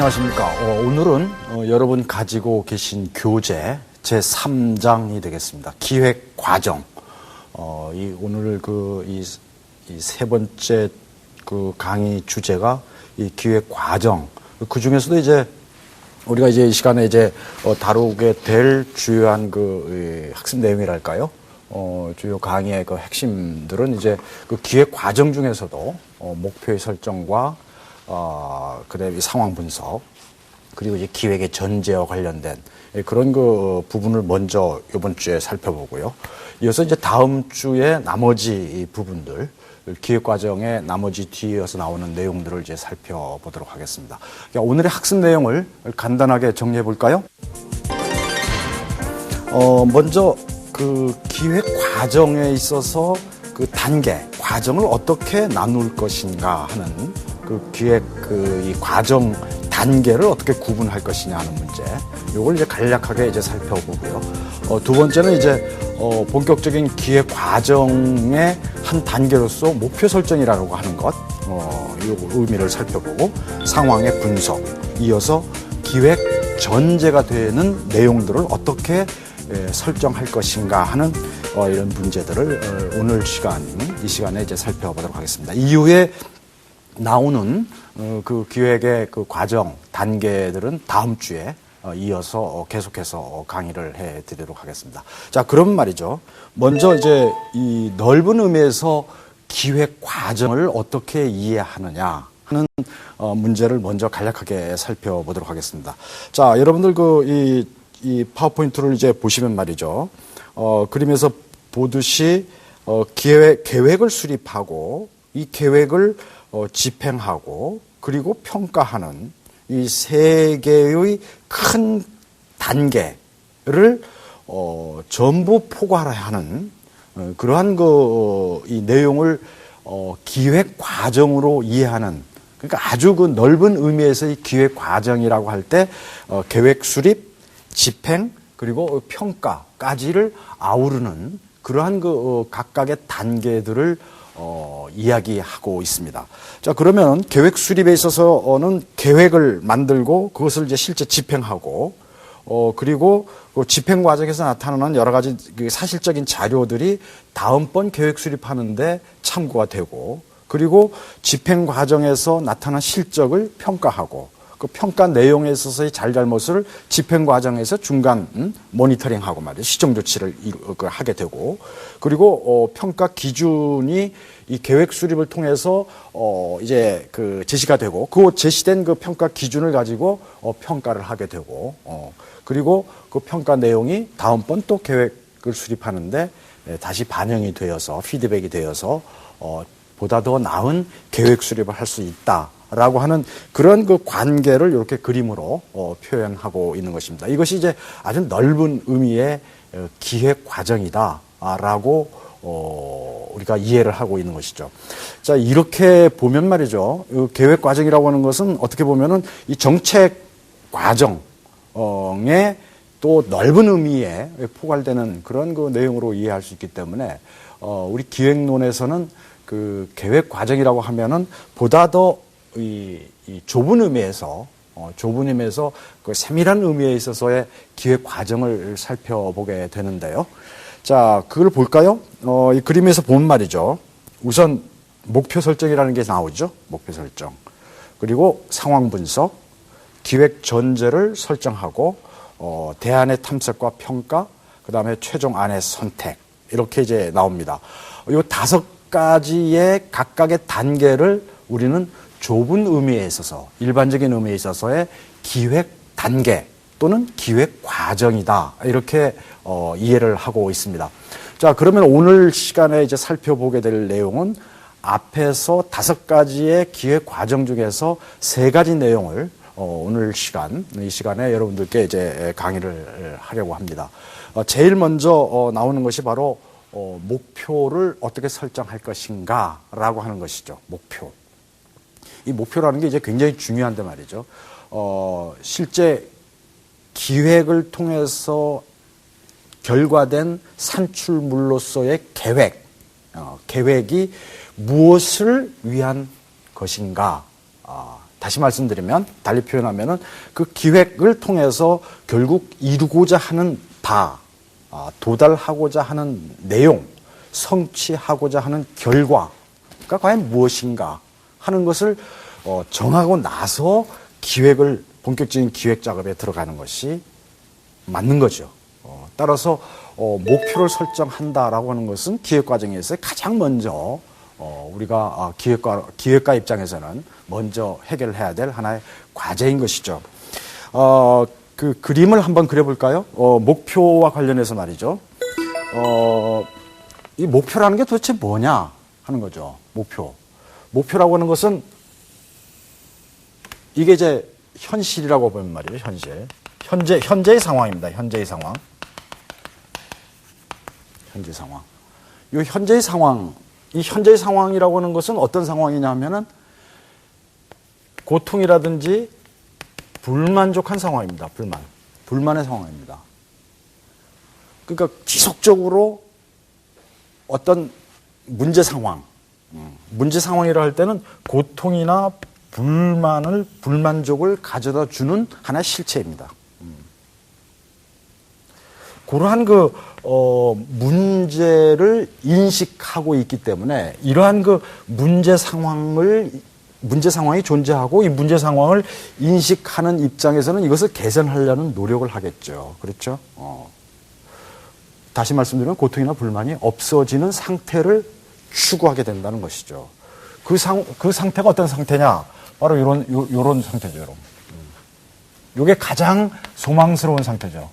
안녕하십니까. 오늘은 여러분 가지고 계신 교재 제3장이 되겠습니다. 기획 과정. 오늘 이 세 번째 강의 주제가 이 기획 과정. 그 중에서도 우리가 이 시간에 다루게 될 주요한 학습 내용이랄까요? 주요 강의의 핵심들은 그 기획 과정 중에서도 목표의 설정과 그다음에 상황 분석, 그리고 기획의 전제와 관련된 그런 부분을 먼저 이번 주에 살펴보고요. 이어서 다음 주에 나머지 부분들, 기획 과정의 나머지 뒤에서 나오는 내용들을 살펴보도록 하겠습니다. 오늘의 학습 내용을 간단하게 정리해 볼까요? 먼저 기획 과정에 있어서 단계, 과정을 어떻게 나눌 것인가 하는 기획 이 과정 단계를 어떻게 구분할 것이냐 하는 문제. 요걸 간략하게 살펴보고요. 두 번째는 본격적인 기획 과정의 한 단계로서 목표 설정이라고 하는 것, 요 의미를 살펴보고 상황의 분석, 이어서 기획 전제가 되는 내용들을 어떻게 설정할 것인가 하는 이런 문제들을 오늘 이 시간에 살펴보도록 하겠습니다. 이후에 나오는 기획의 과정, 단계들은 다음 주에 이어서 계속해서 강의를 해 드리도록 하겠습니다. 자, 그럼 말이죠. 먼저 이 넓은 의미에서 기획 과정을 어떻게 이해하느냐 하는 문제를 먼저 간략하게 살펴보도록 하겠습니다. 자, 여러분들 이 파워포인트를 보시면 말이죠. 그림에서 보듯이 계획을 수립하고 이 계획을 집행하고 그리고 평가하는 이 세 개의 큰 단계를 전부 포괄해야 하는 그러한 이 내용을 기획 과정으로 이해하는, 그러니까 아주 넓은 의미에서 이 기획 과정이라고 할 때 계획 수립, 집행 그리고 평가까지를 아우르는 그러한 각각의 단계들을 이야기하고 있습니다. 자, 그러면 계획 수립에 있어서는 계획을 만들고 그것을 실제 집행하고, 그리고 집행 과정에서 나타나는 여러 가지 사실적인 자료들이 다음번 계획 수립하는데 참고가 되고, 그리고 집행 과정에서 나타난 실적을 평가하고, 그 평가 내용에 있어서의 잘잘못을 집행 과정에서 중간 모니터링하고 말이죠. 시정 조치를 하게 되고, 그리고 평가 기준이 이 계획 수립을 통해서 제시가 되고, 그 제시된 그 평가 기준을 가지고 평가를 하게 되고, 그리고 그 평가 내용이 다음번 또 계획을 수립하는데 다시 반영이 되어서 피드백이 되어서 보다 더 나은 계획 수립을 할 수 있다라고 하는 그런 관계를 이렇게 그림으로 표현하고 있는 것입니다. 이것이 아주 넓은 의미의 기획 과정이다라고 우리가 이해를 하고 있는 것이죠. 자, 이렇게 보면 말이죠. 계획 과정이라고 하는 것은 어떻게 보면은 이 정책 과정에 또 넓은 의미에 포괄되는 그런 내용으로 이해할 수 있기 때문에 우리 기획론에서는 계획 과정이라고 하면은 보다 더 이 좁은 의미에서 그 세밀한 의미에 있어서의 기획 과정을 살펴보게 되는데요. 자, 그걸 볼까요? 이 그림에서 보면 말이죠. 우선 목표 설정이라는 게 나오죠. 목표 설정. 그리고 상황 분석, 기획 전제를 설정하고, 대안의 탐색과 평가, 그 다음에 최종 안의 선택. 이렇게 나옵니다. 이 5가지의 각각의 단계를 우리는 좁은 의미에 있어서, 일반적인 의미에 있어서의 기획 단계 또는 기획 과정이다. 이렇게 이해를 하고 있습니다. 자, 그러면 오늘 시간에 살펴보게 될 내용은 앞에서 5가지의 기획 과정 중에서 3가지 내용을 오늘 이 시간에 여러분들께 강의를 하려고 합니다. 제일 먼저 나오는 것이 바로 목표를 어떻게 설정할 것인가라고 하는 것이죠. 목표. 이 목표라는 게 굉장히 중요한데 말이죠. 실제 기획을 통해서 결과된 산출물로서의 계획이 무엇을 위한 것인가, 다시 말씀드리면, 달리 표현하면은 그 기획을 통해서 결국 이루고자 하는 바, 도달하고자 하는 내용, 성취하고자 하는 결과가 과연 무엇인가 하는 것을 정하고 나서 본격적인 기획 작업에 들어가는 것이 맞는 거죠. 따라서 목표를 설정한다라고 하는 것은 기획 과정에서 가장 먼저 우리가 기획가 입장에서는 먼저 해결해야 될 하나의 과제인 것이죠. 그 그림을 한번 그려볼까요? 목표와 관련해서 말이죠. 이 목표라는 게 도대체 뭐냐 하는 거죠. 목표라고 하는 것은 이게 이제 현실이라고 보면 말이에요. 현재의 상황입니다. 현재의 상황. 이 현재의 상황이라고 하는 것은 어떤 상황이냐면은 고통이라든지 불만족한 상황입니다. 불만의 상황입니다. 그러니까 지속적으로 어떤 문제 상황이라 할 때는 고통이나 불만족을 가져다 주는 하나의 실체입니다. 그러한 문제를 인식하고 있기 때문에 이러한 문제 상황이 존재하고 이 문제 상황을 인식하는 입장에서는 이것을 개선하려는 노력을 하겠죠. 그렇죠? 다시 말씀드리면 고통이나 불만이 없어지는 상태를 추구하게 된다는 것이죠. 그 상태가 어떤 상태냐? 바로 요런 상태죠, 여러분. 요게 가장 소망스러운 상태죠.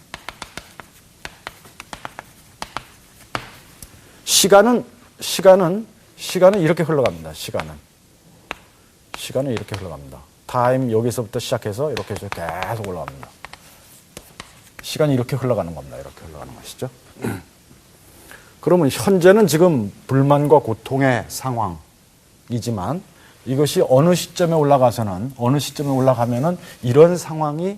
시간은 이렇게 흘러갑니다. 시간은 이렇게 흘러갑니다. 타임 여기서부터 시작해서 이렇게 해서 계속 올라갑니다. 시간이 이렇게 흘러가는 겁니다. 이렇게 흘러가는 것이죠. 그러면 현재는 지금 불만과 고통의 상황이지만 이것이 어느 시점에 올라가면은 이런 상황이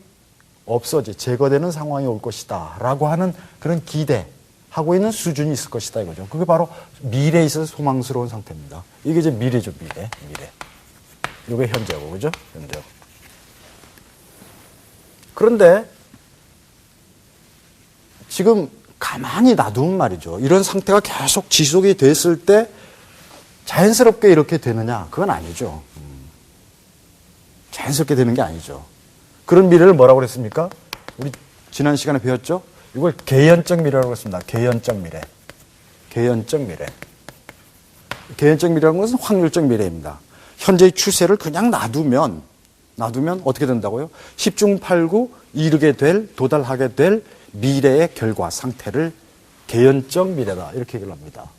제거되는 상황이 올 것이다 라고 하는 그런 기대하고 있는 수준이 있을 것이다 이거죠. 그게 바로 미래에 있어서 소망스러운 상태입니다. 이게 이제 미래죠. 미래. 이게 현재고, 그죠? 현재. 그런데 지금 가만히 놔두면 말이죠. 이런 상태가 계속 지속이 됐을 때 자연스럽게 이렇게 되느냐? 그건 아니죠. 자연스럽게 되는 게 아니죠. 그런 미래를 뭐라고 그랬습니까? 우리 지난 시간에 배웠죠? 이걸 개연적 미래라고 했습니다. 개연적 미래라는 것은 확률적 미래입니다. 현재의 추세를 그냥 놔두면 어떻게 된다고요? 10중 8구 도달하게 될 미래의 결과 상태를 개연적 미래다 이렇게 얘기를 합니다.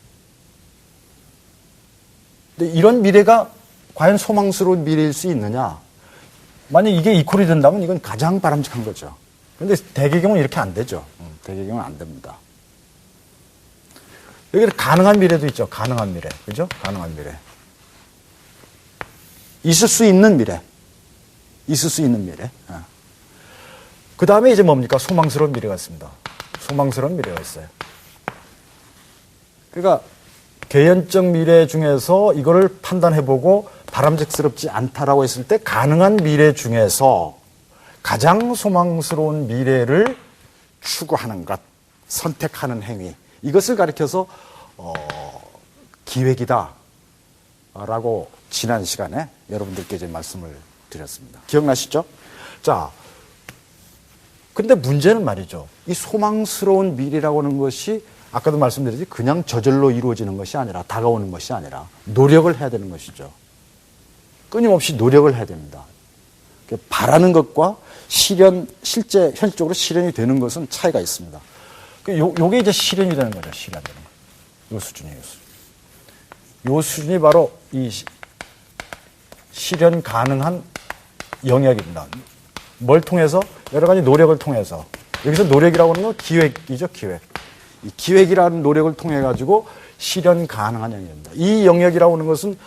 근데 이런 미래가 과연 소망스러운 미래일 수 있느냐? 만약 이게 이퀄이 된다면 이건 가장 바람직한 거죠. 그런데 대개 경우는 이렇게 안 되죠. 대개 경우는 안 됩니다. 여기 가능한 미래도 있죠. 가능한 미래. 그죠? 가능한 미래. 있을 수 있는 미래. 그 다음에 이제 뭡니까? 소망스러운 미래가 있습니다. 소망스러운 미래가 있어요. 그러니까 개연적 미래 중에서 이거를 판단해보고 바람직스럽지 않다라고 했을 때 가능한 미래 중에서 가장 소망스러운 미래를 추구하는 것, 선택하는 행위, 이것을 가리켜서 기획이다 라고 지난 시간에 여러분들께 이제 말씀을 드렸습니다. 기억나시죠? 자, 근데 문제는 말이죠. 이 소망스러운 미래라고 하는 것이 아까도 말씀드렸지 그냥 저절로 이루어지는 것이 아니라 다가오는 것이 아니라 노력을 해야 되는 것이죠. 끊임없이 노력을 해야 됩니다. 바라는 것과 실제 현실적으로 실현이 되는 것은 차이가 있습니다. 요게 이제 실현이 되는 거죠. 실현되는 거. 요 수준이에요. 요 수준이 바로 이 실현 가능한 영역입니다. 뭘 통해서? 여러 가지 노력을 통해서. 여기서 노력이라고 하는 건 기획이죠, 기획. 이 기획이라는 노력을 통해 가지고 실현 가능한 영역입니다. 이 영역이라고 하는 것은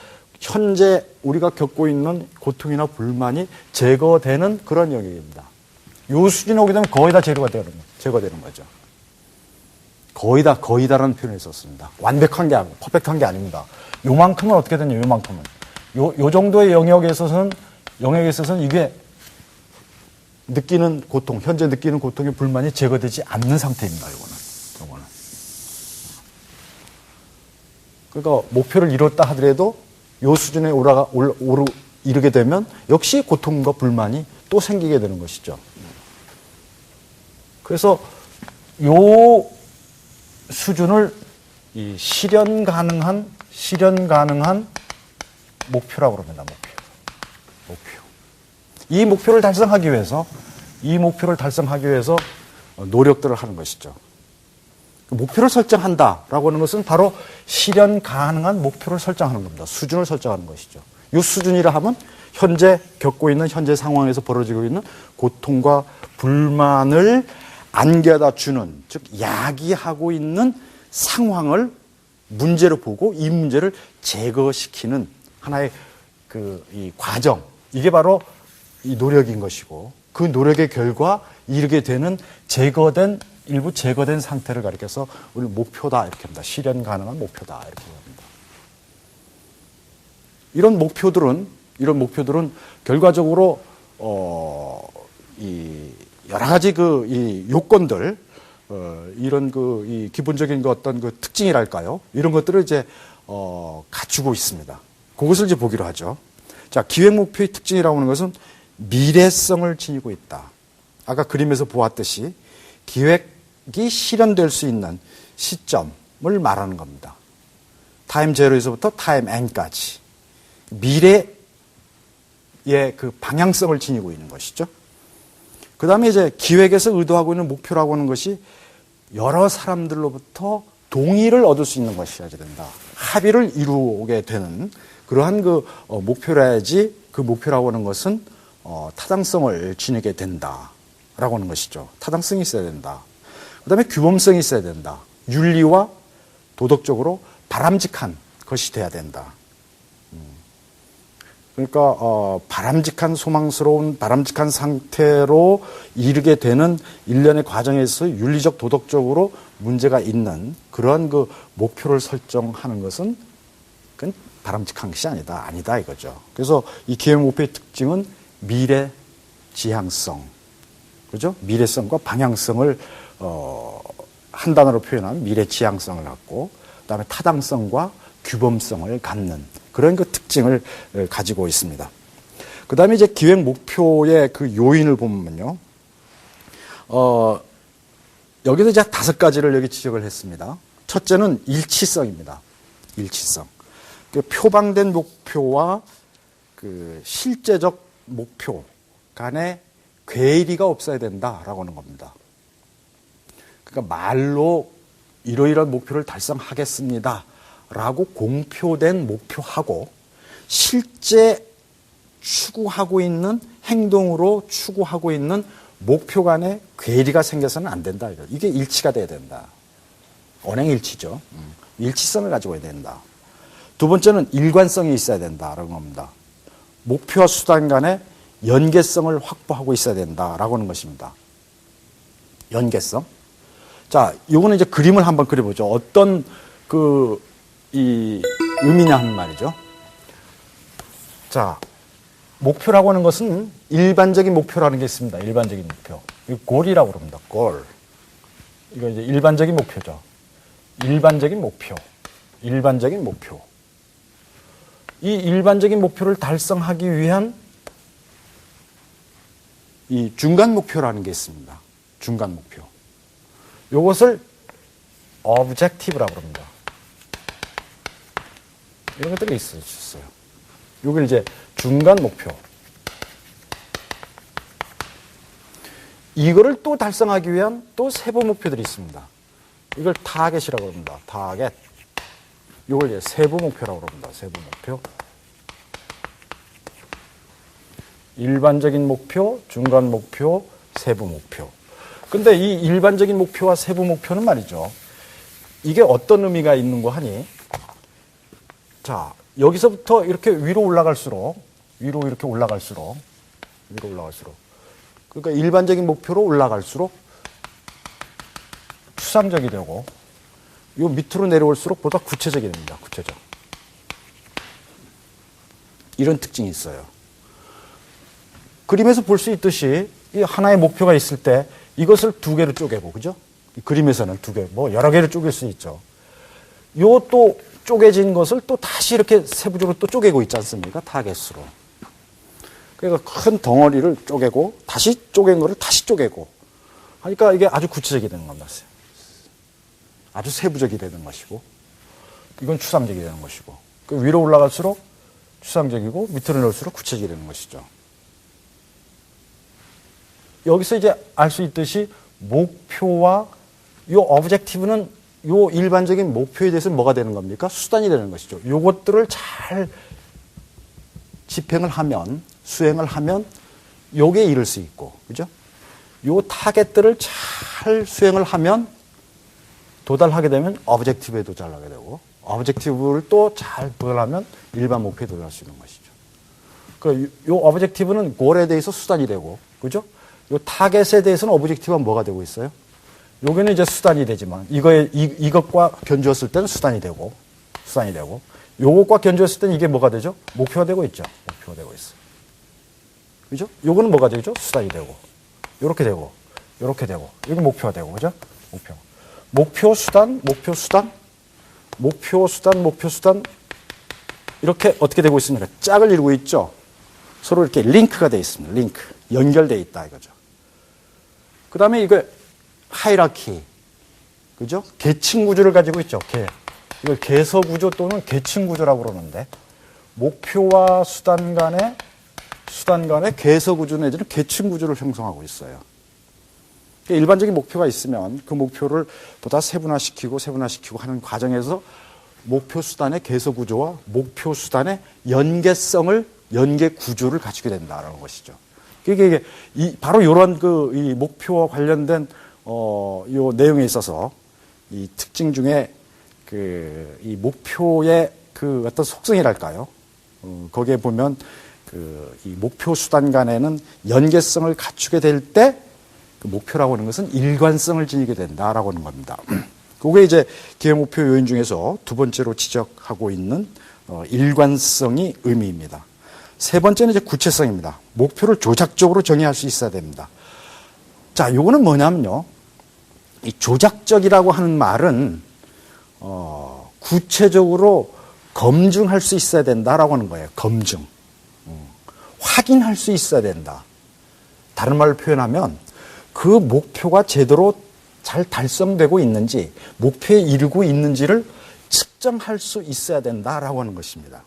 현재 우리가 겪고 있는 고통이나 불만이 제거되는 그런 영역입니다. 요 수준에 오게 되면 거의 다 제거되는 거죠. 거의다라는 표현을 썼습니다. 완벽한 게 아니고, 퍼펙트한 게 아닙니다. 요만큼은 어떻게 되냐, 요만큼은. 요 정도의 영역에 있어서는 영역에 있어서는 이게 느끼는 고통, 현재 느끼는 고통의 불만이 제거되지 않는 상태입니다. 이거는. 그러니까 목표를 이뤘다 하더라도 요 수준에 이르게 되면 역시 고통과 불만이 또 생기게 되는 것이죠. 그래서 요 수준을 이 실현 가능한 목표라고 그럽니다. 목표. 이 목표를 달성하기 위해서 노력들을 하는 것이죠. 목표를 설정한다라고 하는 것은 바로 실현 가능한 목표를 설정하는 겁니다. 수준을 설정하는 것이죠. 이 수준이라 하면 현재 겪고 있는 현재 상황에서 벌어지고 있는 고통과 불만을 안겨다 주는, 즉 야기하고 있는 상황을 문제로 보고 이 문제를 제거시키는 하나의 이 과정, 이게 바로 이 노력인 것이고, 그 노력의 결과 이르게 되는 일부 제거된 상태를 가리켜서 우리 목표다 이렇게 합니다. 실현 가능한 목표다 이렇게 합니다. 이런 목표들은 결과적으로 이 여러 가지 이 요건들, 이런 이 기본적인 어떤 특징이랄까요? 이런 것들을 이제 갖추고 있습니다. 그것을 이제 보기로 하죠. 자, 기획 목표의 특징이라고 하는 것은 미래성을 지니고 있다. 아까 그림에서 보았듯이 기획이 실현될 수 있는 시점을 말하는 겁니다. 타임 제로에서부터 타임 n까지 미래의 그 방향성을 지니고 있는 것이죠. 그 다음에 이제 기획에서 의도하고 있는 목표라고 하는 것이 여러 사람들로부터 동의를 얻을 수 있는 것이어야 된다. 합의를 이루게 되는 그러한 목표라야지 그 목표라고 하는 것은 타당성을 지니게 된다라고 하는 것이죠. 타당성이 있어야 된다. 그 다음에 규범성이 있어야 된다. 윤리와 도덕적으로 바람직한 것이 돼야 된다. 그러니까 소망스러운 바람직한 상태로 이르게 되는 일련의 과정에서 윤리적 도덕적으로 문제가 있는 그러한 목표를 설정하는 것은 그건 바람직한 것이 아니다 이거죠. 그래서 이 기획 목표의 특징은 미래 지향성, 그죠? 미래성과 방향성을 한 단어로 표현하면 미래 지향성을 갖고, 그다음에 타당성과 규범성을 갖는 그런 특징을 가지고 있습니다. 그다음에 이제 기획 목표의 그 요인을 보면요, 여기서 이제 5가지를 여기 지적을 했습니다. 첫째는 일치성입니다. 일치성. 표방된 목표와 그 실제적 목표 간에 괴리가 없어야 된다라고 하는 겁니다. 그러니까 말로 이러이러한 목표를 달성하겠습니다라고 공표된 목표하고 실제 추구하고 있는 행동으로 추구하고 있는 목표 간에 괴리가 생겨서는 안 된다. 이게 일치가 돼야 된다. 언행일치죠. 일치성을 가지고 있어야 된다. 두 번째는 일관성이 있어야 된다라는 겁니다. 목표와 수단 간의 연계성을 확보하고 있어야 된다라고 하는 것입니다. 연계성. 자, 요거는 이제 그림을 한번 그려보죠. 어떤 이 의미냐 하는 말이죠. 자, 목표라고 하는 것은 일반적인 목표라는 게 있습니다. 일반적인 목표. 이거 골이라고 그럽니다. 골. 이거 이제 일반적인 목표죠. 일반적인 목표. 이 일반적인 목표를 달성하기 위한 이 중간 목표라는 게 있습니다. 중간 목표. 요것을 objective라고 합니다. 이런 것들이 있었어요. 요걸 이제 중간 목표. 이거를 또 달성하기 위한 또 세부 목표들이 있습니다. 이걸 타겟이라고 합니다. 타겟. 이걸 이제 세부 목표라고 합니다. 세부 목표. 일반적인 목표, 중간 목표, 세부 목표. 근데 이 일반적인 목표와 세부 목표는 말이죠. 이게 어떤 의미가 있는 거 하니? 자, 여기서부터 이렇게 위로 올라갈수록 그러니까 일반적인 목표로 올라갈수록 추상적이 되고, 요 밑으로 내려올수록 보다 구체적이 됩니다. 구체적. 이런 특징이 있어요. 그림에서 볼 수 있듯이 이 하나의 목표가 있을 때 이것을 두 개로 쪼개고, 그죠? 이 그림에서는 두 개, 뭐 여러 개로 쪼갤 수 있죠. 요 또 쪼개진 것을 또 다시 이렇게 세부적으로 또 쪼개고 있지 않습니까? 타겟으로. 그러니까 큰 덩어리를 쪼개고 다시 쪼갠 거를 다시 쪼개고 하니까 이게 아주 구체적이 되는 겁니다. 아주 세부적이 되는 것이고 이건 추상적이 되는 것이고 그 위로 올라갈수록 추상적이고 밑으로 내릴수록 구체적이 되는 것이죠. 여기서 이제 알 수 있듯이 목표와 요 오브젝티브는 요 일반적인 목표에 대해서 뭐가 되는 겁니까? 수단이 되는 것이죠. 요것들을 잘 집행을 하면 수행을 하면 요게 이룰 수 있고, 그죠? 요 타겟들을 잘 수행을 하면 도달하게 되면 오브젝티브에 도달하게 되고, 오브젝티브를 또 잘 도달하면 일반 목표에 도달할 수 있는 것이죠. 그 요 오브젝티브는 골에 대해서 수단이 되고, 그죠? 요 타겟에 대해서는 오브젝티브가 뭐가 되고 있어요? 요게는 이제 수단이 되지만, 이것과 견주었을 때는 수단이 되고, 요것과 견주었을 때는 이게 뭐가 되죠? 목표가 되고 있죠. 목표가 되고 있어요. 그죠? 요거는 뭐가 되죠? 수단이 되고, 요렇게 되고, 요렇게 되고, 이게 목표가 되고, 그죠? 목표, 수단, 이렇게 어떻게 되고 있습니까? 짝을 이루고 있죠? 서로 이렇게 링크가 되어 있습니다. 링크. 연결되어 있다, 이거죠. 그 다음에 이거 하이라키. 그죠? 계층 구조를 가지고 있죠. 이걸 계서 구조 또는 계층 구조라고 그러는데, 목표와 수단 간의 계서 구조 내지는 계층 구조를 형성하고 있어요. 일반적인 목표가 있으면 그 목표를 보다 세분화시키고 하는 과정에서 목표 수단의 계서 구조와 목표 수단의 연계 구조를 갖추게 된다는 것이죠. 이게 바로 이런 이 목표와 관련된 요 내용에 있어서 이 특징 중에 이 목표의 어떤 속성이랄까요? 거기에 보면 이 목표 수단 간에는 연계성을 갖추게 될 때 그 목표라고 하는 것은 일관성을 지니게 된다라고 하는 겁니다. 그게 이제 기획 목표 요인 중에서 두 번째로 지적하고 있는 일관성이 의미입니다. 세 번째는 이제 구체성입니다. 목표를 조작적으로 정의할 수 있어야 됩니다. 자, 요거는 뭐냐면요. 이 조작적이라고 하는 말은 구체적으로 검증할 수 있어야 된다라고 하는 거예요. 검증. 확인할 수 있어야 된다. 다른 말로 표현하면 그 목표가 제대로 잘 달성되고 있는지, 목표에 이르고 있는지를 측정할 수 있어야 된다라고 하는 것입니다.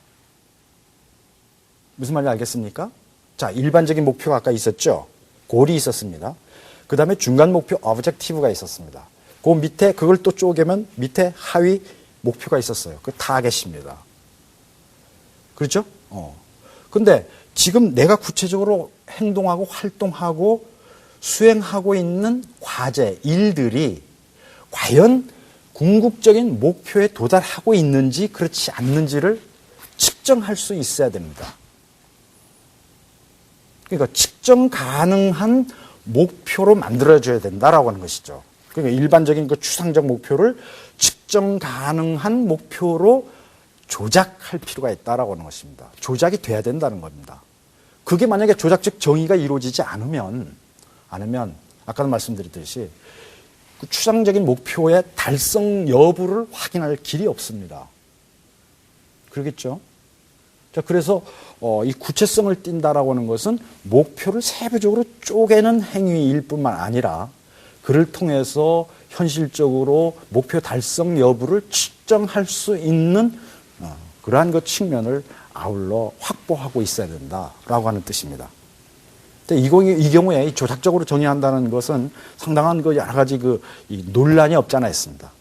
무슨 말인지 알겠습니까? 자, 일반적인 목표가 아까 있었죠? 골이 있었습니다. 그 다음에 중간 목표 오브젝티브가 있었습니다. 그 밑에 그걸 또 쪼개면 밑에 하위 목표가 있었어요. 그 타겟입니다. 그렇죠? 근데 지금 내가 구체적으로 행동하고 활동하고 수행하고 있는 과제, 일들이 과연 궁극적인 목표에 도달하고 있는지 그렇지 않는지를 측정할 수 있어야 됩니다. 그러니까 측정 가능한 목표로 만들어줘야 된다라고 하는 것이죠. 그러니까 일반적인 그 추상적 목표를 측정 가능한 목표로 조작할 필요가 있다라고 하는 것입니다. 조작이 돼야 된다는 겁니다. 그게 만약에 조작적 정의가 이루어지지 않으면 아까도 말씀드렸듯이 그 추상적인 목표의 달성 여부를 확인할 길이 없습니다. 그러겠죠? 자, 그래서 이 구체성을 띈다라고 하는 것은 목표를 세부적으로 쪼개는 행위일 뿐만 아니라 그를 통해서 현실적으로 목표 달성 여부를 측정할 수 있는 그러한 그 측면을 아울러 확보하고 있어야 된다라고 하는 뜻입니다. 이 경우에 조작적으로 정의한다는 것은 상당한 그 여러 가지 이 논란이 없지 않아 있습니다.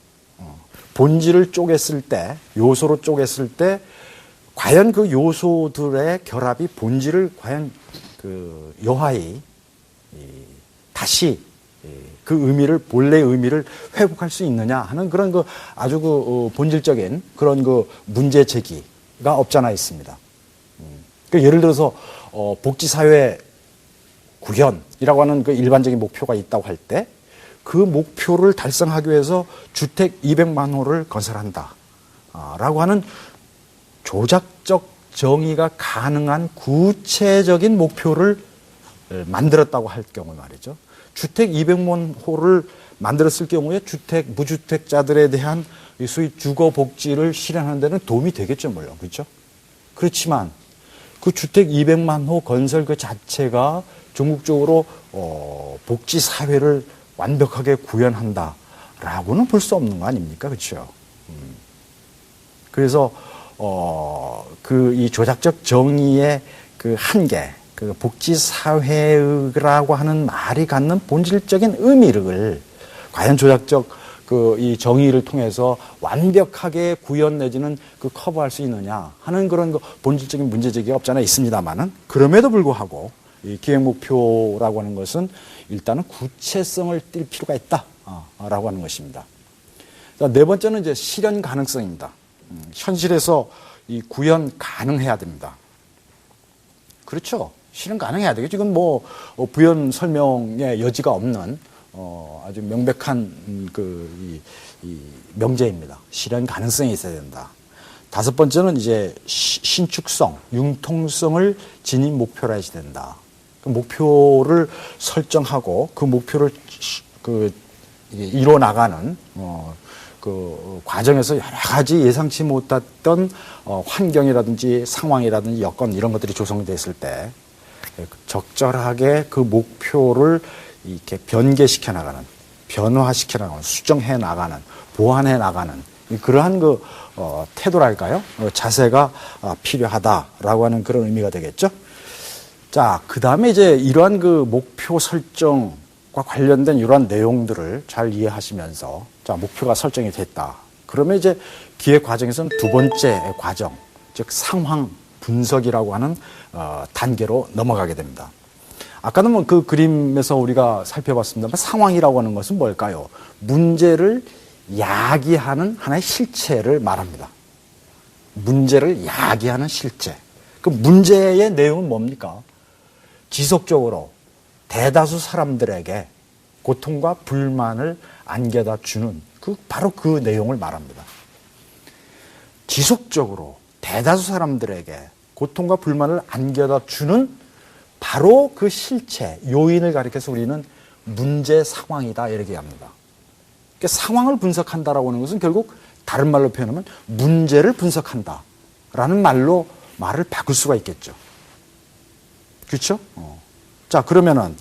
본질을 쪼갰을 때, 요소로 쪼갰을 때, 과연 그 요소들의 결합이 본질을 과연 여하히 다시 그 의미를, 본래의 의미를 회복할 수 있느냐 하는 그런 아주 본질적인 그런 문제 제기가 없지 않아 있습니다. 예를 들어서, 복지사회 구현이라고 하는 그 일반적인 목표가 있다고 할 때 그 목표를 달성하기 위해서 주택 200만 호를 건설한다. 라고 하는 조작적 정의가 가능한 구체적인 목표를 만들었다고 할 경우 말이죠. 주택 200만 호를 만들었을 경우에 무주택자들에 대한 소위 주거 복지를 실현하는 데는 도움이 되겠죠, 물론. 그렇죠? 그렇지만 그 주택 200만 호 건설 그 자체가 전국적으로 복지 사회를 완벽하게 구현한다라고는 볼 수 없는 거 아닙니까? 그렇죠? 그래서 이 조작적 정의의 그 한계, 그 복지 사회라고 하는 말이 갖는 본질적인 의미를 과연 조작적 이 정의를 통해서 완벽하게 구현 내지는 커버할 수 있느냐 하는 그런 본질적인 문제 제기가 없지 않아 있습니다만은, 그럼에도 불구하고 이 기획 목표라고 하는 것은 일단은 구체성을 띌 필요가 있다라고 하는 것입니다. 네 번째는 이제 실현 가능성입니다. 현실에서 이 구현 가능해야 됩니다. 그렇죠. 실현 가능해야 되겠죠. 이건 부연 설명의 여지가 없는 아주 명백한 이 명제입니다. 실현 가능성이 있어야 된다. 다섯 번째는 이제 신축성, 융통성을 지닌 목표로 해야 된다. 그 목표를 설정하고 그 목표를 이뤄 나가는 그 과정에서 여러 가지 예상치 못했던 환경이라든지 상황이라든지 여건 이런 것들이 조성됐을 때 적절하게 그 목표를 이렇게 변개시켜 나가는, 변화시켜 나가는, 수정해 나가는, 보완해 나가는 그러한 태도랄까요? 자세가 필요하다라고 하는 그런 의미가 되겠죠. 자, 그 다음에 이제 이러한 목표 설정과 관련된 이러한 내용들을 잘 이해하시면서, 자, 목표가 설정이 됐다. 그러면 이제 기획 과정에서는 두 번째 과정, 즉 상황 분석이라고 하는 단계로 넘어가게 됩니다. 아까는 그 그림에서 우리가 살펴봤습니다만 상황이라고 하는 것은 뭘까요? 문제를 야기하는 하나의 실체를 말합니다. 문제를 야기하는 실체. 그 문제의 내용은 뭡니까? 지속적으로 대다수 사람들에게 고통과 불만을 안겨다 주는 바로 그 내용을 말합니다. 지속적으로 대다수 사람들에게 고통과 불만을 안겨다 주는 바로 그 실체, 요인을 가리켜서 우리는 문제 상황이다 이렇게 합니다. 그러니까 상황을 분석한다라고 하는 것은 결국 다른 말로 표현하면 문제를 분석한다라는 말을 바꿀 수가 있겠죠. 그렇죠? 자, 그러면은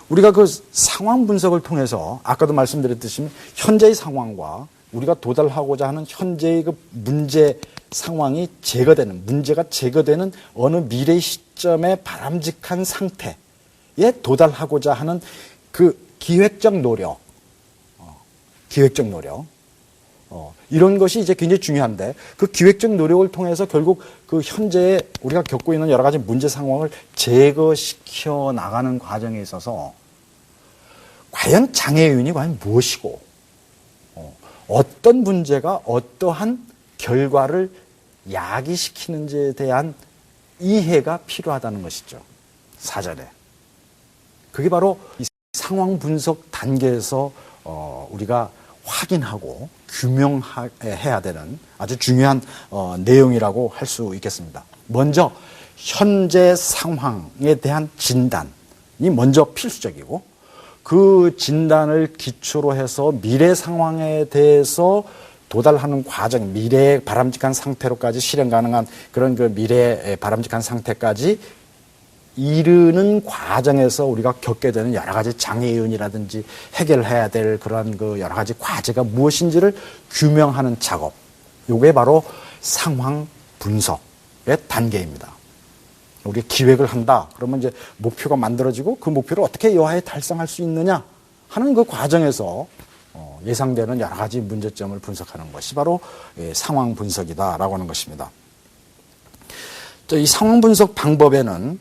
우리가 그 상황 분석을 통해서 아까도 말씀드렸듯이 현재의 상황과 우리가 도달하고자 하는 현재의 그 문제 상황이 제거되는, 문제가 제거되는 어느 미래 시점의 바람직한 상태에 도달하고자 하는 그 기획적 노력, 이런 것이 이제 굉장히 중요한데, 그 기획적 노력을 통해서 결국 그 현재에 우리가 겪고 있는 여러 가지 문제 상황을 제거시켜 나가는 과정에 있어서 과연 장애 요인이 과연 무엇이고, 어떤 문제가 어떠한 결과를 야기시키는지에 대한 이해가 필요하다는 것이죠. 사전에. 그게 바로 이 상황 분석 단계에서 우리가 확인하고 규명해야 되는 아주 중요한 내용이라고 할 수 있겠습니다. 먼저 현재 상황에 대한 진단이 먼저 필수적이고, 그 진단을 기초로 해서 미래 상황에 대해서 도달하는 과정, 미래의 바람직한 상태로까지 실현 가능한 그런 그 미래의 바람직한 상태까지 이르는 과정에서 우리가 겪게 되는 여러 가지 장애 요인이라든지 해결해야 될 그런 그 여러 가지 과제가 무엇인지를 규명하는 작업. 요게 바로 상황 분석의 단계입니다. 우리가 기획을 한다. 그러면 이제 목표가 만들어지고 그 목표를 어떻게 여하에 달성할 수 있느냐 하는 그 과정에서 예상되는 여러 가지 문제점을 분석하는 것이 바로 상황 분석이다라고 하는 것입니다. 이 상황 분석 방법에는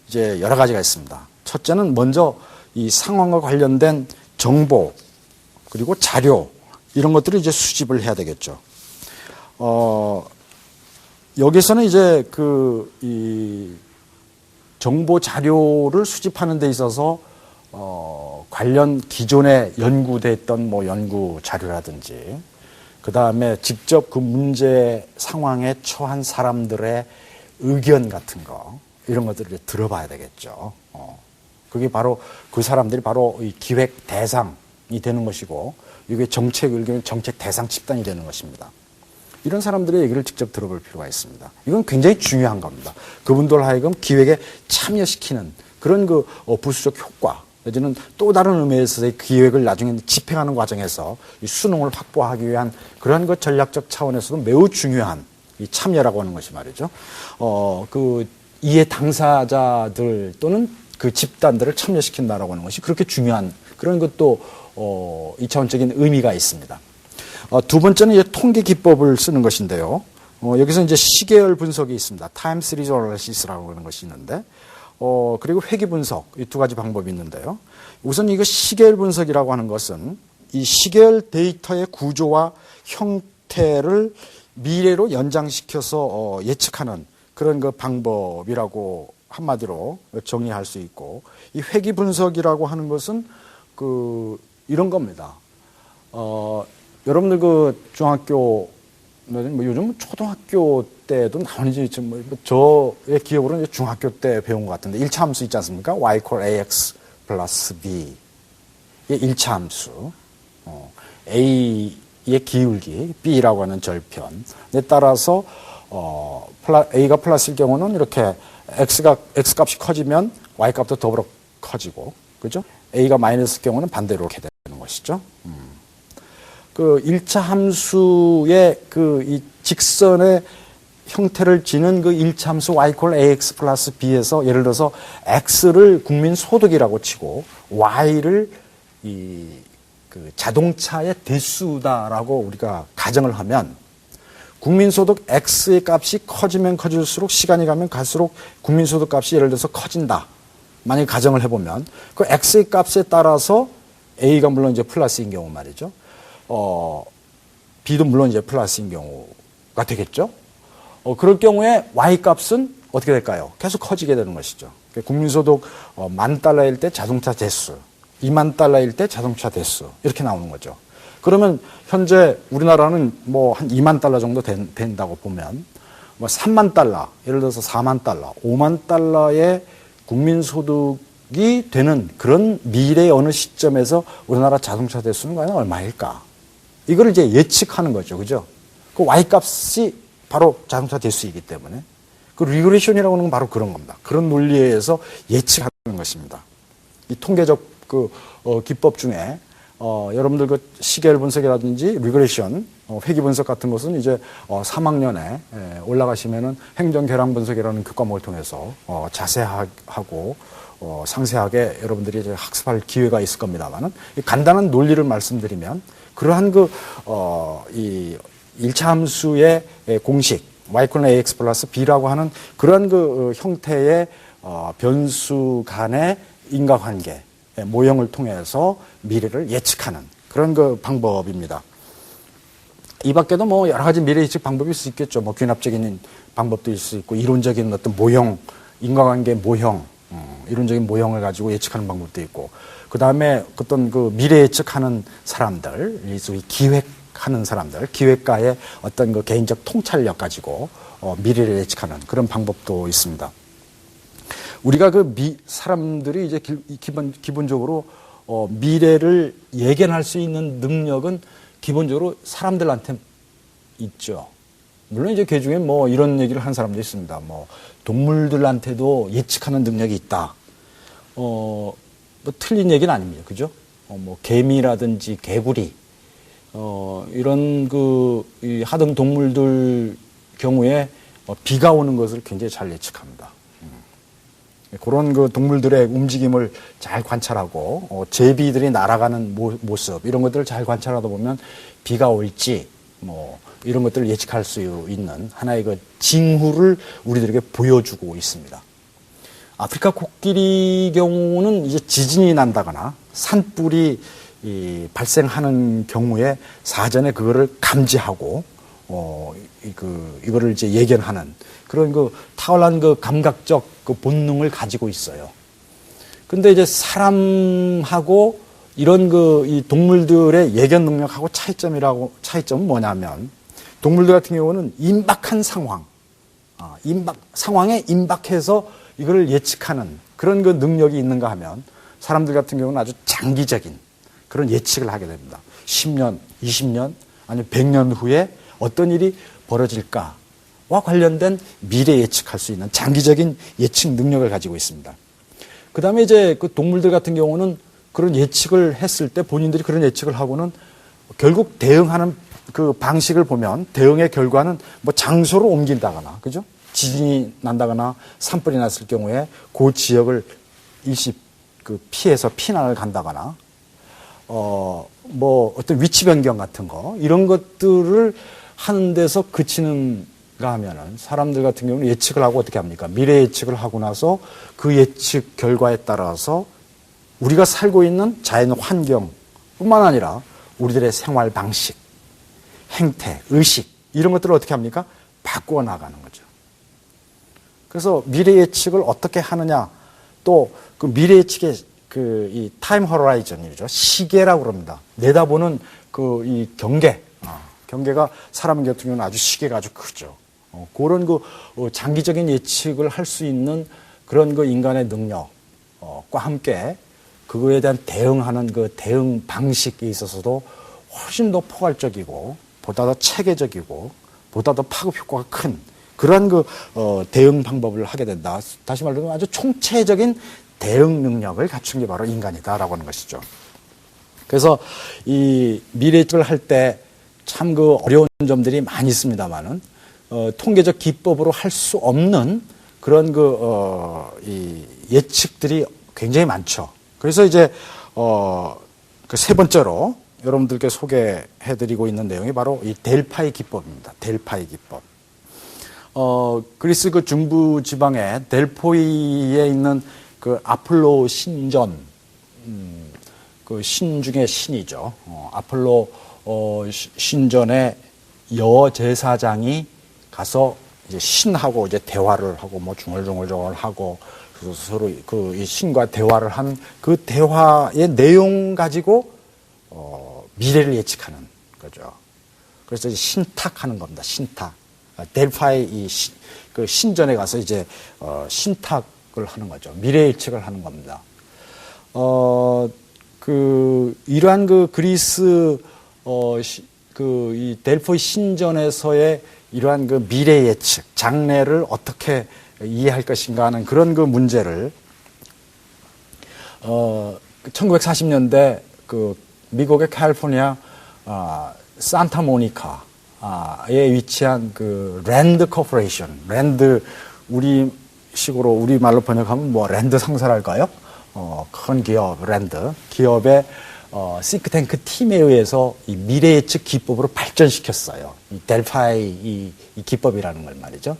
이제 여러 가지가 있습니다. 첫째는 먼저 이 상황과 관련된 정보 그리고 자료 이런 것들을 이제 수집을 해야 되겠죠. 여기서는 이제 이 정보 자료를 수집하는 데 있어서 관련 기존에 연구됐던 연구 자료라든지, 그 다음에 직접 그 문제 상황에 처한 사람들의 의견 같은 거, 이런 것들을 들어봐야 되겠죠. 그게 바로 그 사람들이 바로 이 기획 대상이 되는 것이고, 이게 정책을 정책 대상 집단이 되는 것입니다. 이런 사람들의 얘기를 직접 들어볼 필요가 있습니다. 이건 굉장히 중요한 겁니다. 그분들 하여금 기획에 참여시키는 그런 그 부수적 효과, 내지는 또 다른 의미에서의 기획을 나중에 집행하는 과정에서 이 수능을 확보하기 위한 그러한 그 전략적 차원에서도 매우 중요한 이 참여라고 하는 것이 말이죠. 그 이해 당사자들 또는 그 집단들을 참여시킨다라고 하는 것이 그렇게 중요한 그런 것도 2차원적인 의미가 있습니다. 두 번째는 이제 통계 기법을 쓰는 것인데요. 여기서 이제 시계열 분석이 있습니다. 타임 시리즈 어널리시스라고 하는 것이 있는데, 그리고 회귀 분석, 이 두 가지 방법이 있는데요. 우선 이거 시계열 분석이라고 하는 것은 이 시계열 데이터의 구조와 형태를 미래로 연장시켜서 예측하는 그런 그 방법이라고 한마디로 정의할 수 있고, 이 회귀 분석이라고 하는 것은 이런 겁니다. 여러분들 그 중학교, 뭐 요즘 초등학교 때도 나오는지 저의 기억으로는 중학교 때 배운 것 같은데 1차 함수 있지 않습니까? y equal ax 플러스 b. 이게 1차 함수. a의 기울기, b라고 하는 절편에 따라서 a가 플러스일 경우는 이렇게 x 값이 커지면 y 값도 더불어 커지고, 그죠? a가 마이너스일 경우는 반대로 이렇게 되는 것이죠. 그 1차 함수의 이 직선의 형태를 지는 그 1차 함수 y equal ax 플러스 b에서 예를 들어서 x를 국민 소득이라고 치고 y를 그 자동차의 대수다라고 우리가 가정을 하면, 국민소득 X의 값이 커지면 커질수록 시간이 가면 갈수록 국민소득 값이 예를 들어서 커진다. 만약에 가정을 해보면 그 X의 값에 따라서 A가 물론 이제 플러스인 경우 말이죠. B도 물론 이제 플러스인 경우가 되겠죠. 그럴 경우에 Y 값은 어떻게 될까요? 계속 커지게 되는 것이죠. 국민소득 $10,000일 때 자동차 대수, $20,000일 때 자동차 대수 이렇게 나오는 거죠. 그러면 현재 우리나라는 뭐 한 $20,000 정도 된다고 보면 뭐 $30,000, 예를 들어서 $40,000, $50,000의 국민소득이 되는 그런 미래의 어느 시점에서 우리나라 자동차 대수는 과연 얼마일까? 이걸 이제 예측하는 거죠. 그죠? 그 Y값이 바로 자동차 대수이기 때문에 그 리그레션이라고 하는 건 바로 그런 겁니다. 그런 논리에 의해서 예측하는 것입니다. 이 통계적 기법 중에 여러분들 그 시계열 분석이라든지 리그레션, 회귀 분석 같은 것은 이제 3학년에 올라가시면은 행정 계량 분석이라는 교과목을 통해서 자세하고 상세하게 여러분들이 이제 학습할 기회가 있을 겁니다만은 간단한 논리를 말씀드리면 그러한 이 1차 함수의 공식 y equal ax 플러스 b라고 하는 그러한 그 형태의 변수 간의 인과관계 모형을 통해서 미래를 예측하는 그런 그 방법입니다. 이 밖에도 뭐 여러 가지 미래 예측 방법이 있을 수 있겠죠. 뭐 귀납적인 방법도 있을 수 있고 이론적인 어떤 모형, 인과관계 모형, 이론적인 모형을 가지고 예측하는 방법도 있고, 그 다음에 어떤 그 미래 예측하는 사람들, 이 기획하는 사람들, 기획가의 어떤 그 개인적 통찰력 가지고 미래를 예측하는 그런 방법도 있습니다. 우리가 사람들이 이제 기본적으로 미래를 예견할 수 있는 능력은 기본적으로 사람들한테 있죠. 물론 이제 그 중에 뭐 이런 얘기를 하는 사람도 있습니다. 뭐 동물들한테도 예측하는 능력이 있다. 뭐 틀린 얘기는 아닙니다. 그죠? 뭐 개미라든지 개구리, 이런 이 하등 동물들 경우에 비가 오는 것을 굉장히 잘 예측합니다. 그런 그 동물들의 움직임을 잘 관찰하고 제비들이 날아가는 모습 이런 것들을 잘 관찰하다 보면 비가 올지 뭐 이런 것들을 예측할 수 있는 하나의 그 징후를 우리들에게 보여주고 있습니다. 아프리카 코끼리 경우는 이제 지진이 난다거나 산불이 발생하는 경우에 사전에 그거를 감지하고 이거를 이제 예견하는 그런 그 탁월한 그 감각적 그 본능을 가지고 있어요. 근데 이제 사람하고 이런 이 동물들의 예견 능력하고 차이점은 뭐냐면, 동물들 같은 경우는 임박한 상황에 임박해서 이걸 예측하는 그런 그 능력이 있는가 하면 사람들 같은 경우는 아주 장기적인 그런 예측을 하게 됩니다. 10년, 20년, 아니면 100년 후에 어떤 일이 벌어질까와 관련된 미래 예측할 수 있는 장기적인 예측 능력을 가지고 있습니다. 그 다음에 이제 그 동물들 같은 경우는 그런 예측을 했을 때 본인들이 그런 예측을 하고는 결국 대응하는 그 방식을 보면 대응의 결과는 뭐 장소를 옮긴다거나, 그죠? 지진이 난다거나 산불이 났을 경우에 그 지역을 일시 그 피해서 피난을 간다거나, 뭐 어떤 위치 변경 같은 거, 이런 것들을 하는 데서 그치는가 하면은 사람들 같은 경우는 예측을 하고 어떻게 합니까? 미래 예측을 하고 나서 그 예측 결과에 따라서 우리가 살고 있는 자연 환경뿐만 아니라 우리들의 생활 방식, 행태, 의식 이런 것들을 어떻게 합니까? 바꾸어 나가는 거죠. 그래서 미래 예측을 어떻게 하느냐, 또 그 미래 예측의 그 이 타임 허라이즌이죠. 시계라고 그럽니다. 내다보는 그 이 경계가 사람 같은 경우는 아주 시계가 아주 크죠. 그런 그 장기적인 예측을 할 수 있는 그런 그 인간의 능력과 함께 그거에 대한 대응하는 그 대응 방식에 있어서도 훨씬 더 포괄적이고 보다 더 체계적이고 보다 더 파급 효과가 큰 그러한 그 대응 방법을 하게 된다. 다시 말하면 아주 총체적인 대응 능력을 갖춘 게 바로 인간이다라고 하는 것이죠. 그래서 이 미래 예측을 할 때 참 그 어려운 점들이 많이 있습니다만은 통계적 기법으로 할 수 없는 그런 이 예측들이 굉장히 많죠. 그래서 이제 그 세 번째로 여러분들께 소개해드리고 있는 내용이 바로 이 델파이 기법입니다. 델파이 기법. 그리스 그 중부 지방의 델포이에 있는 그 아폴로 신전, 그 신 중의 신이죠. 아폴로 신전의 여제사장이 가서 이제 신하고 이제 대화를 하고 뭐 중얼중얼 하고 그래서 서로 그 이 신과 대화를 한 그 대화의 내용 가지고 미래를 예측하는 거죠. 그래서 이제 신탁하는 겁니다. 신탁. 델파이 그 신전에 가서 이제 신탁을 하는 거죠. 미래 예측을 하는 겁니다. 이러한 그 그리스 그 이 델포이 신전에서의 이러한 그 미래 예측 장래를 어떻게 이해할 것인가 하는 그런 그 문제를 1940년대 그 미국의 캘리포니아 산타모니카에 위치한 그 랜드 코퍼레이션, 랜드 우리식으로 우리말로 번역하면 뭐 랜드 상사랄까요? 큰 기업 랜드 기업의 싱크탱크 팀에 의해서 이 미래 예측 기법으로 발전시켰어요. 이 델파이 이 기법이라는 걸 말이죠.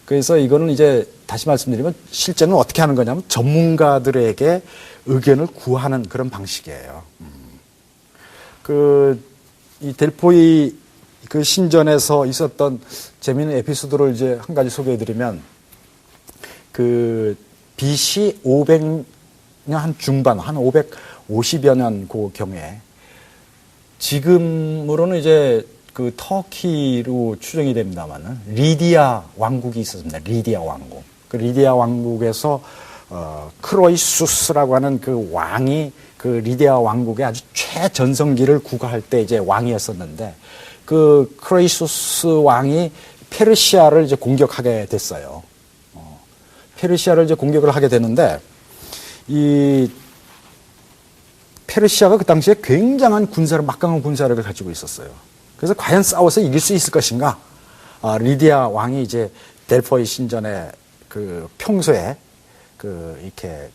그래서 이거는 이제 다시 말씀드리면 실제는 어떻게 하는 거냐면 전문가들에게 의견을 구하는 그런 방식이에요. 이 델포이 그 신전에서 있었던 재미있는 에피소드를 이제 한 가지 소개해드리면 그 BC 500년 한 중반, 한 550여 년 그 경에 지금으로는 이제 그 터키로 추정이 됩니다만은 리디아 왕국이 있었습니다. 리디아 왕국. 그 리디아 왕국에서 크로이수스라고 하는 그 왕이 그 리디아 왕국의 아주 최전성기를 구가할 때 이제 왕이었었는데 그 크로이수스 왕이 페르시아를 이제 공격하게 됐어요. 페르시아를 이제 공격을 하게 되는데 이 페르시아가 그 당시에 굉장한 막강한 군사력을 가지고 있었어요. 그래서 과연 싸워서 이길 수 있을 것인가? 리디아 왕이 이제 델포이 신전에 그 평소에 이렇게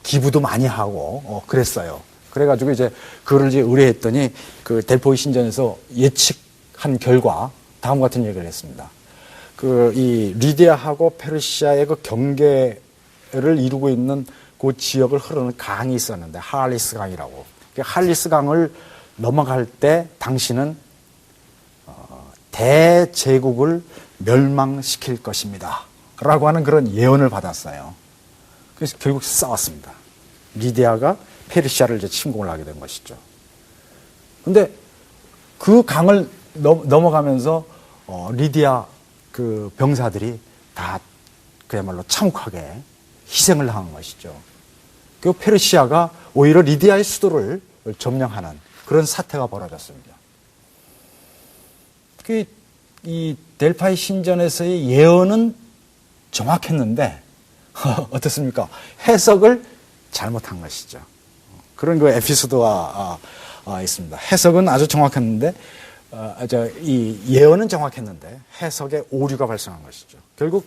기부도 많이 하고 그랬어요. 그래가지고 이제 그거를 이제 의뢰했더니 그 델포이 신전에서 예측한 결과 다음과 같은 얘기를 했습니다. 이 리디아하고 페르시아의 그 경계를 이루고 있는 그 지역을 흐르는 강이 있었는데 할리스 강이라고. 할리스 강을 넘어갈 때 당신은 대제국을 멸망시킬 것입니다. 라고 하는 그런 예언을 받았어요. 그래서 결국 싸웠습니다. 리디아가 페르시아를 이제 침공을 하게 된 것이죠. 근데 그 강을 넘어가면서 리디아 그 병사들이 다 그야말로 참혹하게 희생을 당한 것이죠. 그 페르시아가 오히려 리디아의 수도를 점령하는 그런 사태가 벌어졌습니다. 이 델파이 신전에서의 예언은 정확했는데 어떻습니까? 해석을 잘못한 것이죠. 그런 그 에피소드가 있습니다. 해석은 아주 정확했는데 이 예언은 정확했는데 해석에 오류가 발생한 것이죠. 결국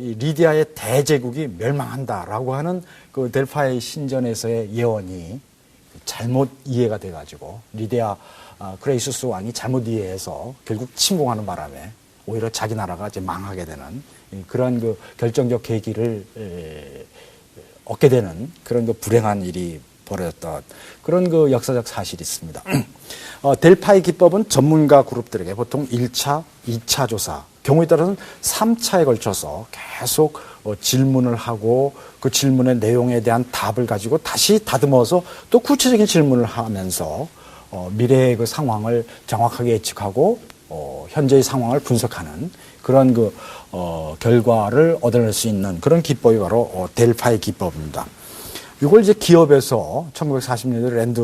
이 리디아의 대제국이 멸망한다라고 하는 그 델파이 신전에서의 예언이 잘못 이해가 돼가지고 리디아 그레이수스 왕이 잘못 이해해서 결국 침공하는 바람에 오히려 자기 나라가 이제 망하게 되는 그런 그 결정적 계기를 얻게 되는 그런 그 불행한 일이 벌어졌던 그런 그 역사적 사실이 있습니다. 델파이 기법은 전문가 그룹들에게 보통 1차, 2차 조사, 경우에 따라서는 3차에 걸쳐서 계속 질문을 하고 그 질문의 내용에 대한 답을 가지고 다시 다듬어서 또 구체적인 질문을 하면서 미래의 그 상황을 정확하게 예측하고 현재의 상황을 분석하는 그런 그 결과를 얻어낼 수 있는 그런 기법이 바로 델파이 기법입니다. 이걸 이제 기업에서 1940년대 랜드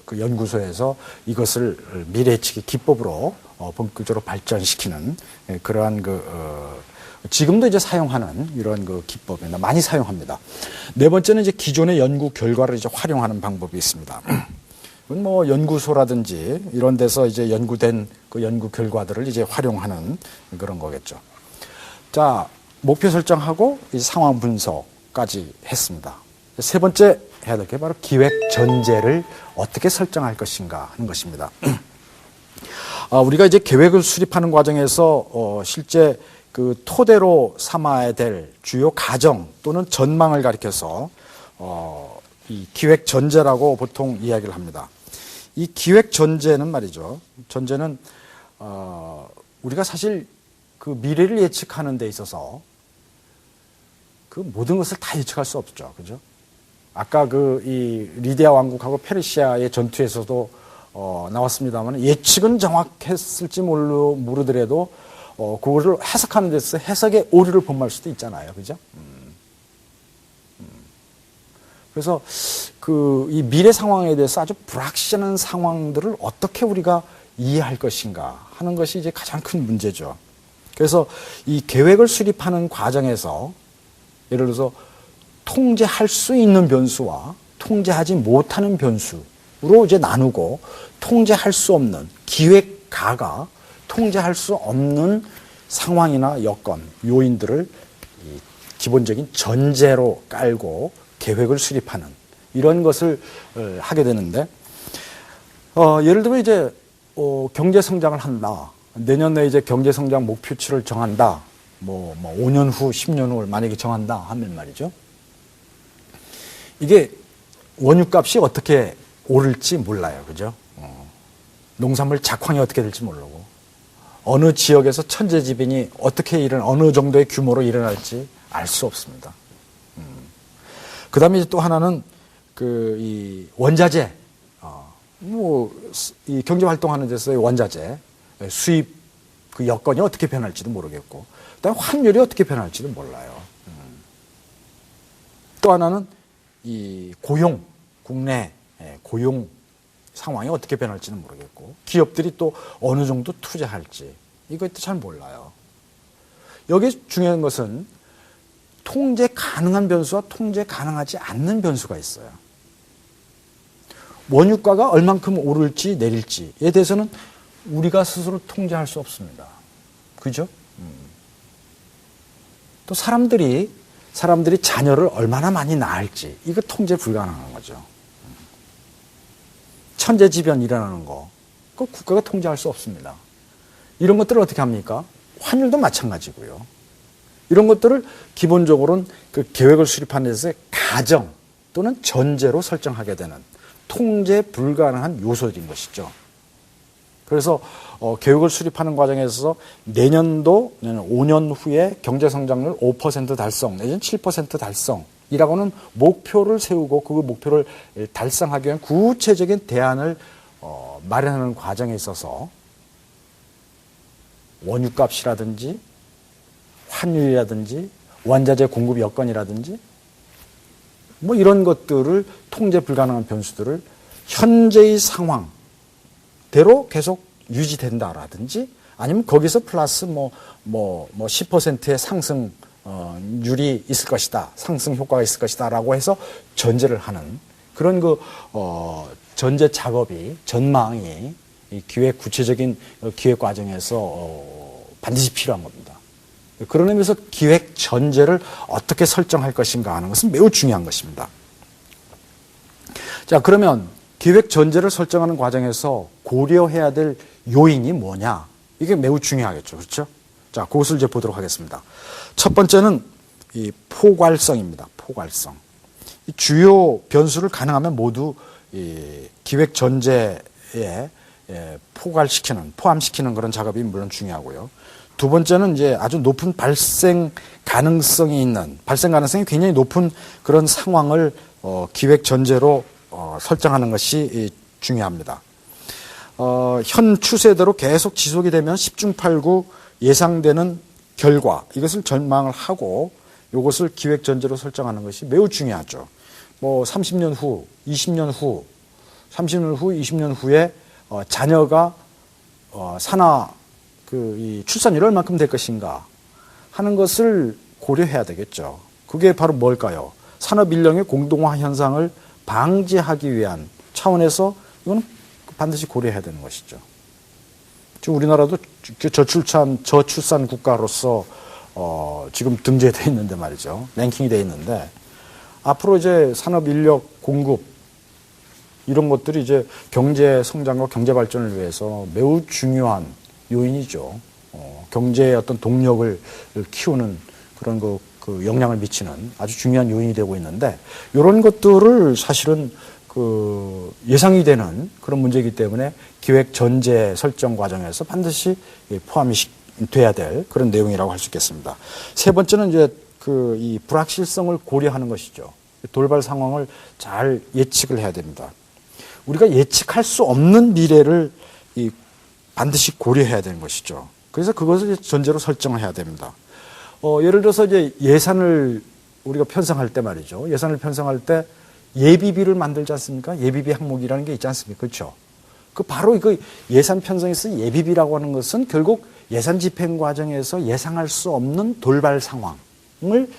그 연구소에서 이것을 미래 예측의 기법으로 본격적으로 발전시키는 그러한 지금도 이제 사용하는 이런 그 기법입니다. 많이 사용합니다. 네 번째는 이제 기존의 연구 결과를 이제 활용하는 방법이 있습니다. 뭐 연구소라든지 이런 데서 이제 연구된 그 연구 결과들을 이제 활용하는 그런 거겠죠. 자, 목표 설정하고 이제 상황 분석까지 했습니다. 세 번째 해야 될 게 바로 기획 전제를 어떻게 설정할 것인가 하는 것입니다. 우리가 이제 계획을 수립하는 과정에서 실제 그 토대로 삼아야 될 주요 가정 또는 전망을 가리켜서 이 기획 전제라고 보통 이야기를 합니다. 이 기획 전제는 말이죠. 전제는 우리가 사실 그 미래를 예측하는 데 있어서 그 모든 것을 다 예측할 수 없죠. 그죠? 아까 이 리디아 왕국하고 페르시아의 전투에서도 나왔습니다만 예측은 정확했을지 모르더라도 그거를 해석하는 데서 해석의 오류를 범할 수도 있잖아요. 그죠? 그래서 이 미래 상황에 대해서 아주 불확실한 상황들을 어떻게 우리가 이해할 것인가 하는 것이 이제 가장 큰 문제죠. 그래서 이 계획을 수립하는 과정에서 예를 들어서 통제할 수 있는 변수와 통제하지 못하는 변수로 이제 나누고 통제할 수 없는 기획가가 통제할 수 없는 상황이나 여건, 요인들을 기본적인 전제로 깔고 계획을 수립하는 이런 것을 하게 되는데 예를 들면 이제 경제 성장을 한다. 내년에 이제 경제 성장 목표치를 정한다. 뭐 5년 후, 10년 후를 만약에 정한다 하면 말이죠. 이게 원유값이 어떻게 오를지 몰라요. 그죠? 농산물 작황이 어떻게 될지 모르고 어느 지역에서 천재지변이 어떻게 어느 정도의 규모로 일어날지 알 수 없습니다. 그 다음에 또 하나는 이 원자재, 이 경제 활동하는 데서의 원자재, 수입 그 여건이 어떻게 변할지도 모르겠고, 그 다음에 환율이 어떻게 변할지도 몰라요. 또 하나는 이 고용, 국내 고용 상황이 어떻게 변할지는 모르겠고, 기업들이 또 어느 정도 투자할지, 이것도 잘 몰라요. 여기 중요한 것은 통제 가능한 변수와 통제 가능하지 않는 변수가 있어요. 원유가가 얼만큼 오를지 내릴지에 대해서는 우리가 스스로 통제할 수 없습니다. 그죠? 또 사람들이 자녀를 얼마나 많이 낳을지 이거 통제 불가능한 거죠. 천재지변 일어나는 거 그거 국가가 통제할 수 없습니다. 이런 것들을 어떻게 합니까? 환율도 마찬가지고요. 이런 것들을 기본적으로는 그 계획을 수립하는 데서의 가정 또는 전제로 설정하게 되는 통제 불가능한 요소들인 것이죠. 그래서 계획을 수립하는 과정에서 내년도 5년 후에 경제성장률 5% 달성 내지는 7% 달성이라고는 목표를 세우고 그 목표를 달성하기 위한 구체적인 대안을 마련하는 과정에 있어서 원유값이라든지 환율이라든지 원자재 공급 여건이라든지 뭐 이런 것들을 통제 불가능한 변수들을 현재의 상황대로 계속 유지된다라든지 아니면 거기서 플러스 10%의 상승 률이 있을 것이다. 상승 효과가 있을 것이다라고 해서 전제를 하는 그런 전제 작업이 전망이 이 구체적인 기획 과정에서 반드시 필요한 겁니다. 그런 의미에서 기획 전제를 어떻게 설정할 것인가 하는 것은 매우 중요한 것입니다. 자, 그러면 기획 전제를 설정하는 과정에서 고려해야 될 요인이 뭐냐? 이게 매우 중요하겠죠. 그렇죠? 자, 그것을 이제 보도록 하겠습니다. 첫 번째는 이 포괄성입니다. 포괄성. 이 주요 변수를 가능하면 모두 이 기획 전제에 포함시키는 그런 작업이 물론 중요하고요. 두 번째는 이제 아주 높은 발생 가능성이 굉장히 높은 그런 상황을 기획 전제로 설정하는 것이 중요합니다. 현 추세대로 계속 지속이 되면 10중 8구 예상되는 결과 이것을 전망을 하고 이것을 기획 전제로 설정하는 것이 매우 중요하죠. 30년 후, 20년 후, 30년 후, 20년 후에 자녀가 이 출산율이 얼만큼 될 것인가 하는 것을 고려해야 되겠죠. 그게 바로 뭘까요? 산업 인력의 공동화 현상을 방지하기 위한 차원에서 이거는 반드시 고려해야 되는 것이죠. 지금 우리나라도 저출산 국가로서 지금 등재되어 있는데 말이죠. 랭킹이 되어 있는데 앞으로 이제 산업 인력 공급 이런 것들이 이제 경제 성장과 경제 발전을 위해서 매우 중요한 요인이죠. 경제의 어떤 동력을 키우는 그런 그 영향을 미치는 아주 중요한 요인이 되고 있는데 이런 것들을 사실은 예상이 되는 그런 문제이기 때문에 기획 전제 설정 과정에서 반드시 포함이 돼야 될 그런 내용이라고 할 수 있겠습니다. 세 번째는 이제 이 불확실성을 고려하는 것이죠. 돌발 상황을 잘 예측을 해야 됩니다. 우리가 예측할 수 없는 미래를 반드시 고려해야 되는 것이죠. 그래서 그것을 전제로 설정을 해야 됩니다. 예를 들어서 이제 예산을 우리가 편성할 때 말이죠. 예산을 편성할 때 예비비를 만들지 않습니까? 예비비 항목이라는 게 있지 않습니까? 그렇죠? 바로 예산 편성에서 예비비라고 하는 것은 결국 예산 집행 과정에서 예상할 수 없는 돌발 상황을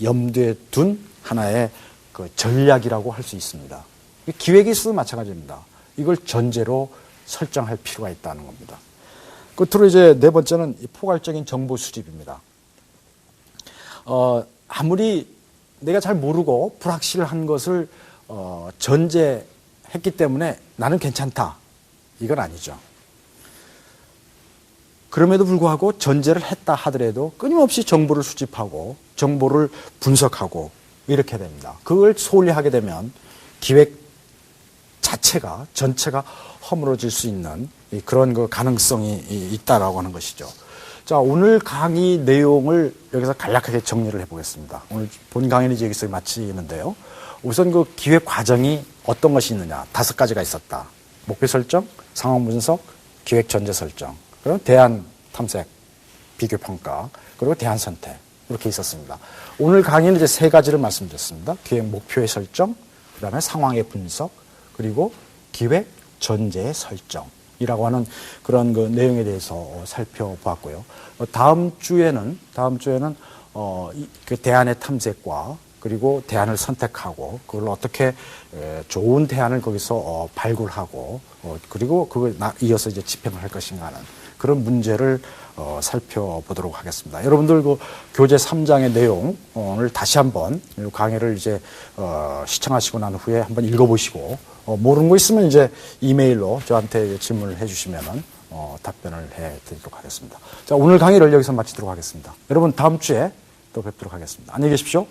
염두에 둔 하나의 전략이라고 할 수 있습니다. 기획에 있어도 마찬가지입니다. 이걸 전제로 설정할 필요가 있다는 겁니다. 끝으로 이제 네 번째는 포괄적인 정보 수집입니다. 아무리 내가 잘 모르고 불확실한 것을 전제했기 때문에 나는 괜찮다. 이건 아니죠. 그럼에도 불구하고 전제를 했다 하더라도 끊임없이 정보를 수집하고 정보를 분석하고 이렇게 됩니다. 그걸 소홀히 하게 되면 기획 전체가 허물어질 수 있는 그런 가능성이 있다라고 하는 것이죠. 자, 오늘 강의 내용을 여기서 간략하게 정리를 해보겠습니다. 오늘 본 강의는 이제 여기서 마치는데요. 우선 기획 과정이 어떤 것이 있느냐. 5가지가 있었다. 목표 설정, 상황 분석, 기획 전제 설정, 그리고 대안 탐색, 비교 평가, 그리고 대안 선택. 이렇게 있었습니다. 오늘 강의는 이제 3가지를 말씀드렸습니다. 기획 목표의 설정, 그 다음에 상황의 분석, 그리고 기획 전제의 설정이라고 하는 그런 내용에 대해서 살펴보았고요. 다음 주에는 그 대안의 탐색과 그리고 대안을 선택하고 그걸 어떻게 좋은 대안을 거기서 발굴하고 그리고 그걸 이어서 이제 집행을 할 것인가 하는 그런 문제를 살펴보도록 하겠습니다. 여러분들 교재 3장의 내용을 다시 한번 강의를 이제 시청하시고 난 후에 한번 읽어보시고 모르는 거 있으면 이제 이메일로 저한테 질문을 해주시면은 답변을 해드리도록 하겠습니다. 자, 오늘 강의를 여기서 마치도록 하겠습니다. 여러분 다음 주에 또 뵙도록 하겠습니다. 안녕히 계십시오.